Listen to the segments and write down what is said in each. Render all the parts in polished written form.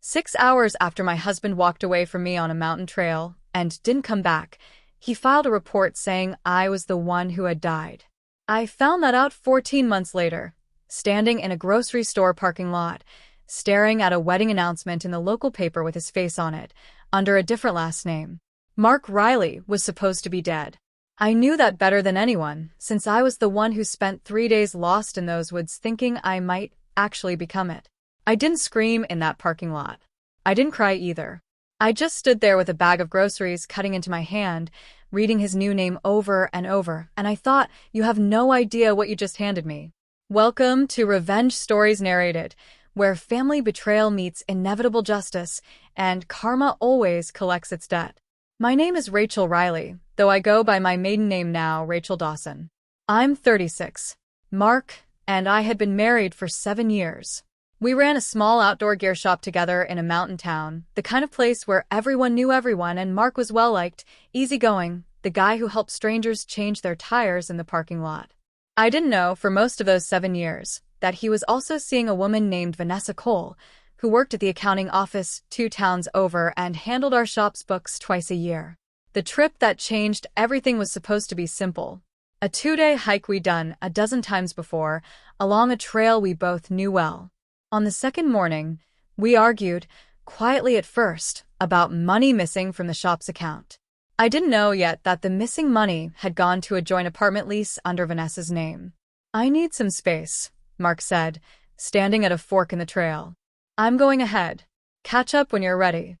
6 hours after my husband walked away from me on a mountain trail and didn't come back, he filed a report saying I was the one who had died. I found that out 14 months later, standing in a grocery store parking lot, staring at a wedding announcement in the local paper with his face on it, under a different last name. Mark Riley was supposed to be dead. I knew that better than anyone, since I was the one who spent 3 days lost in those woods thinking I might actually become it. I didn't scream in that parking lot. I didn't cry either. I just stood there with a bag of groceries cutting into my hand, reading his new name over and over, and I thought, you have no idea what you just handed me. Welcome to Revenge Stories Narrated, where family betrayal meets inevitable justice, and karma always collects its debt. My name is Rachel Riley, though I go by my maiden name now, Rachel Dawson. I'm 36. Mark and I had been married for 7 years. We ran a small outdoor gear shop together in a mountain town, the kind of place where everyone knew everyone, and Mark was well-liked, easygoing, the guy who helped strangers change their tires in the parking lot. I didn't know, for most of those 7 years, that he was also seeing a woman named Vanessa Cole, who worked at the accounting office 2 towns over and handled our shop's books twice a year. The trip that changed everything was supposed to be simple. A 2-day hike we'd done a dozen times before, along a trail we both knew well. On the second morning, we argued, quietly at first, about money missing from the shop's account. I didn't know yet that the missing money had gone to a joint apartment lease under Vanessa's name. "I need some space," Mark said, standing at a fork in the trail. "I'm going ahead. Catch up when you're ready."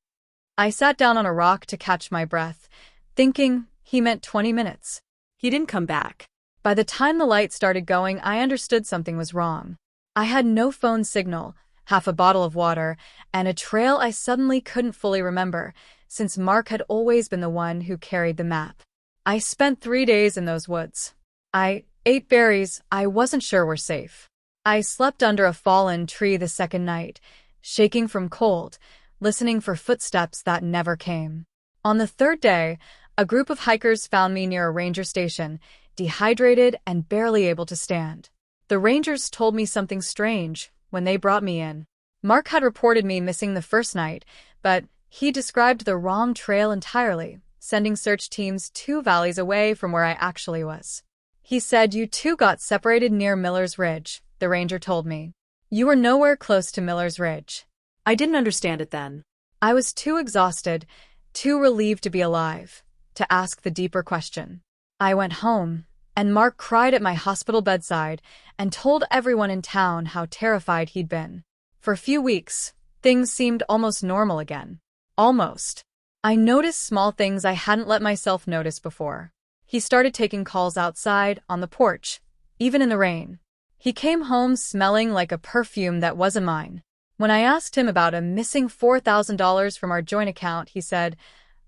I sat down on a rock to catch my breath, thinking he meant 20 minutes. He didn't come back. By the time the light started going, I understood something was wrong. I had no phone signal, half a bottle of water, and a trail I suddenly couldn't fully remember, since Mark had always been the one who carried the map. I spent 3 days in those woods. I ate berries I wasn't sure were safe. I slept under a fallen tree the second night, shaking from cold, listening for footsteps that never came. On the third day, a group of hikers found me near a ranger station, dehydrated and barely able to stand. The rangers told me something strange when they brought me in. Mark had reported me missing the first night, but he described the wrong trail entirely, sending search teams 2 valleys away from where I actually was. He said, "You two got separated near Miller's Ridge," the ranger told me. "You were nowhere close to Miller's Ridge." I didn't understand it then. I was too exhausted, too relieved to be alive, to ask the deeper question. I went home, and Mark cried at my hospital bedside and told everyone in town how terrified he'd been. For a few weeks, things seemed almost normal again. Almost. I noticed small things I hadn't let myself notice before. He started taking calls outside, on the porch, even in the rain. He came home smelling like a perfume that wasn't mine. When I asked him about a missing $4,000 from our joint account, he said,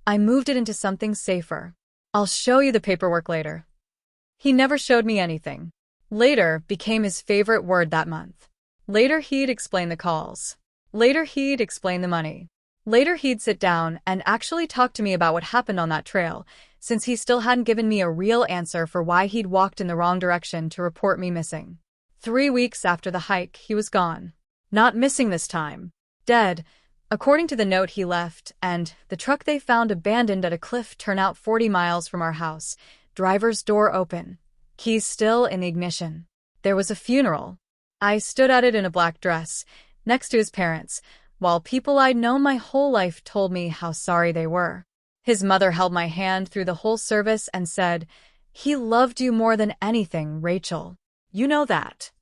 "I moved it into something safer. I'll show you the paperwork later." He never showed me anything. Later became his favorite word that month. Later he'd explain the calls. Later he'd explain the money. Later he'd sit down and actually talk to me about what happened on that trail, since he still hadn't given me a real answer for why he'd walked in the wrong direction to report me missing. 3 weeks after the hike, he was gone. Not missing this time. Dead, according to the note he left, and the truck they found abandoned at a cliff turnout 40 miles from our house, driver's door open, keys still in the ignition. There was a funeral. I stood at it in a black dress, next to his parents, while people I'd known my whole life told me how sorry they were. His mother held my hand through the whole service and said, "He loved you more than anything, Rachel. You know that."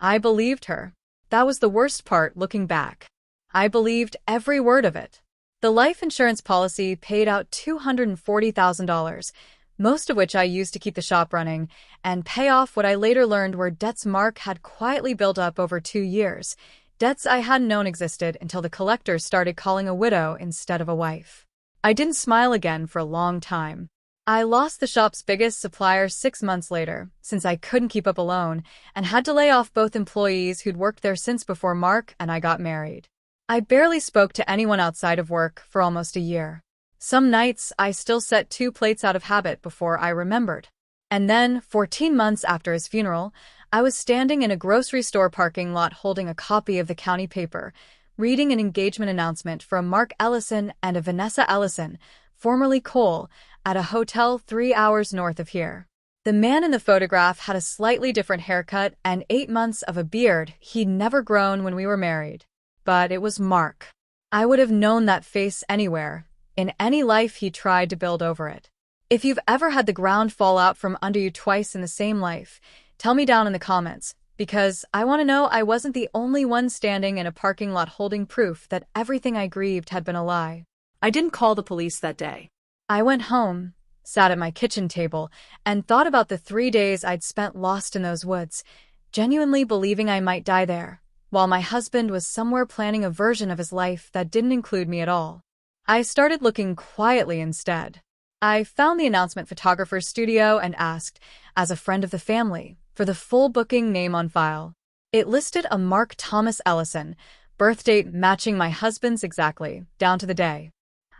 I believed her. That was the worst part looking back. I believed every word of it. The life insurance policy paid out $240,000, most of which I used to keep the shop running and pay off what I later learned were debts Mark had quietly built up over 2 years, debts I hadn't known existed until the collectors started calling a widow instead of a wife. I didn't smile again for a long time. I lost the shop's biggest supplier 6 months later, since I couldn't keep up alone, and had to lay off both employees who'd worked there since before Mark and I got married. I barely spoke to anyone outside of work for almost a year. Some nights I still set 2 plates out of habit before I remembered. And then, 14 months after his funeral, I was standing in a grocery store parking lot holding a copy of the county paper, reading an engagement announcement for a Mark Ellison and a Vanessa Ellison, formerly Cole, at a hotel 3 hours north of here. The man in the photograph had a slightly different haircut and 8 months of a beard he'd never grown when we were married. But it was Mark. I would have known that face anywhere, in any life he tried to build over it. If you've ever had the ground fall out from under you twice in the same life, tell me down in the comments, because I want to know I wasn't the only one standing in a parking lot holding proof that everything I grieved had been a lie. I didn't call the police that day. I went home, sat at my kitchen table, and thought about the 3 days I'd spent lost in those woods, genuinely believing I might die there, while my husband was somewhere planning a version of his life that didn't include me at all. I started looking quietly instead. I found the announcement photographer's studio and asked, as a friend of the family, for the full booking name on file. It listed a Mark Thomas Ellison, birth date matching my husband's exactly, down to the day.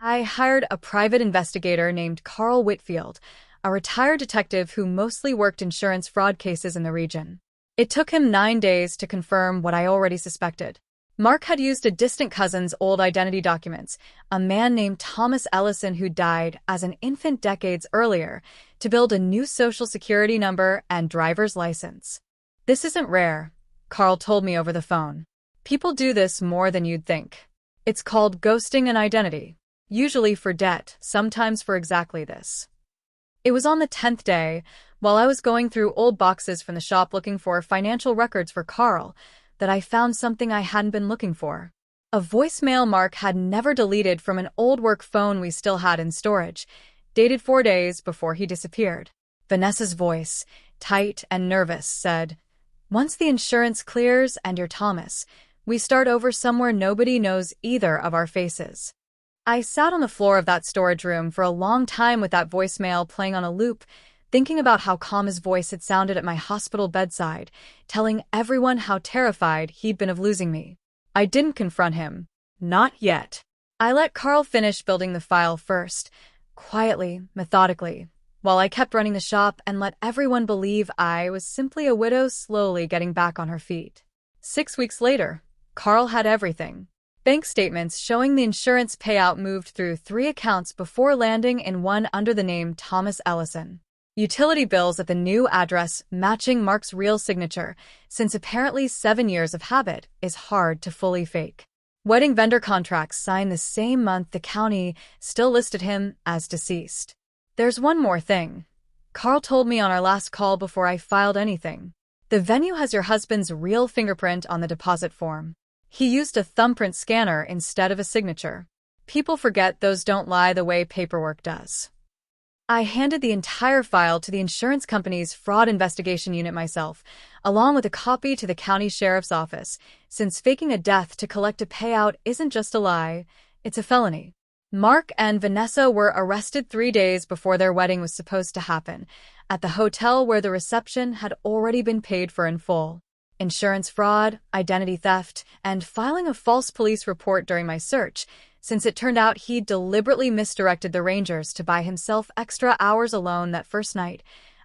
I hired a private investigator named Carl Whitfield, a retired detective who mostly worked insurance fraud cases in the region. It took him 9 days to confirm what I already suspected. Mark had used a distant cousin's old identity documents, a man named Thomas Ellison who died as an infant decades earlier, to build a new social security number and driver's license. This isn't rare, Carl told me over the phone. People do this more than you'd think. It's called ghosting an identity, usually for debt, sometimes for exactly this. It was on the 10th day, while I was going through old boxes from the shop looking for financial records for Carl, that I found something I hadn't been looking for. A voicemail Mark had never deleted from an old work phone we still had in storage, dated 4 days before he disappeared. Vanessa's voice, tight and nervous, said, "Once the insurance clears and you're Thomas, we start over somewhere nobody knows either of our faces." I sat on the floor of that storage room for a long time with that voicemail playing on a loop, thinking about how calm his voice had sounded at my hospital bedside, telling everyone how terrified he'd been of losing me. I didn't confront him. Not yet. I let Carl finish building the file first, quietly, methodically, while I kept running the shop and let everyone believe I was simply a widow slowly getting back on her feet. 6 weeks later, Carl had everything. Bank statements showing the insurance payout moved through 3 accounts before landing in one under the name Thomas Ellison. Utility bills at the new address matching Mark's real signature, since apparently 7 years of habit is hard to fully fake. Wedding vendor contracts signed the same month the county still listed him as deceased. There's one more thing. Carl told me on our last call before I filed anything. The venue has your husband's real fingerprint on the deposit form. He used a thumbprint scanner instead of a signature. People forget those don't lie the way paperwork does. I handed the entire file to the insurance company's fraud investigation unit myself, along with a copy to the county sheriff's office, since faking a death to collect a payout isn't just a lie, it's a felony. Mark and Vanessa were arrested 3 days before their wedding was supposed to happen, at the hotel where the reception had already been paid for in full. Insurance fraud, identity theft, and filing a false police report during my search, since it turned out he deliberately misdirected the Rangers to buy himself extra hours alone that first night,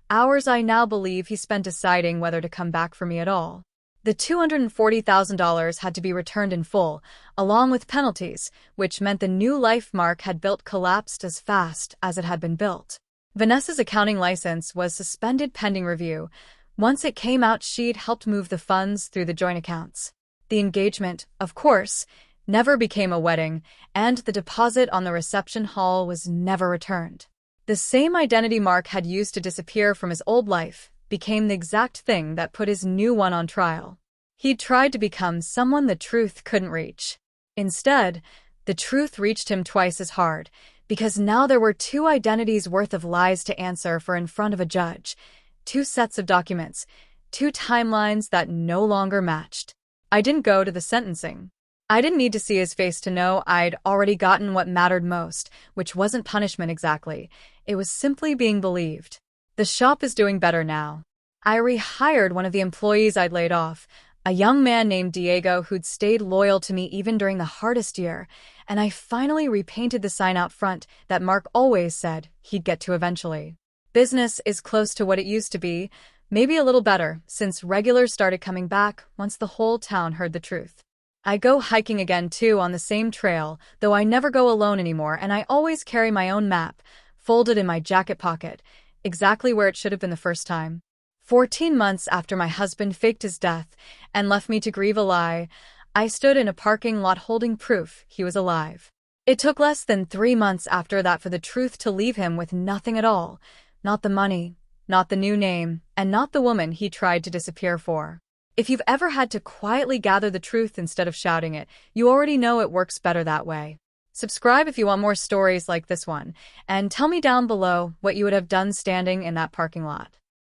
hours I now believe he spent deciding whether to come back for me at all. The $240,000 had to be returned in full, along with penalties, which meant the new life Mark had built collapsed as fast as it had been built. Vanessa's accounting license was suspended pending review. Once it came out, she'd helped move the funds through the joint accounts. The engagement, of course, never became a wedding, and the deposit on the reception hall was never returned. The same identity Mark had used to disappear from his old life became the exact thing that put his new one on trial. He'd tried to become someone the truth couldn't reach. Instead, the truth reached him twice as hard, because now there were 2 identities worth of lies to answer for in front of a judge, 2 sets of documents, 2 timelines that no longer matched. I didn't go to the sentencing. I didn't need to see his face to know I'd already gotten what mattered most, which wasn't punishment exactly. It was simply being believed. The shop is doing better now. I rehired one of the employees I'd laid off, a young man named Diego who'd stayed loyal to me even during the hardest year, and I finally repainted the sign out front that Mark always said he'd get to eventually. Business is close to what it used to be, maybe a little better, since regulars started coming back once the whole town heard the truth. I go hiking again too on the same trail, though I never go alone anymore, and I always carry my own map, folded in my jacket pocket, exactly where it should have been the first time. 14 months after my husband faked his death and left me to grieve a lie, I stood in a parking lot holding proof he was alive. It took less than 3 months after that for the truth to leave him with nothing at all. Not the money, not the new name, and not the woman he tried to disappear for. If you've ever had to quietly gather the truth instead of shouting it, you already know it works better that way. Subscribe if you want more stories like this one, and tell me down below what you would have done standing in that parking lot.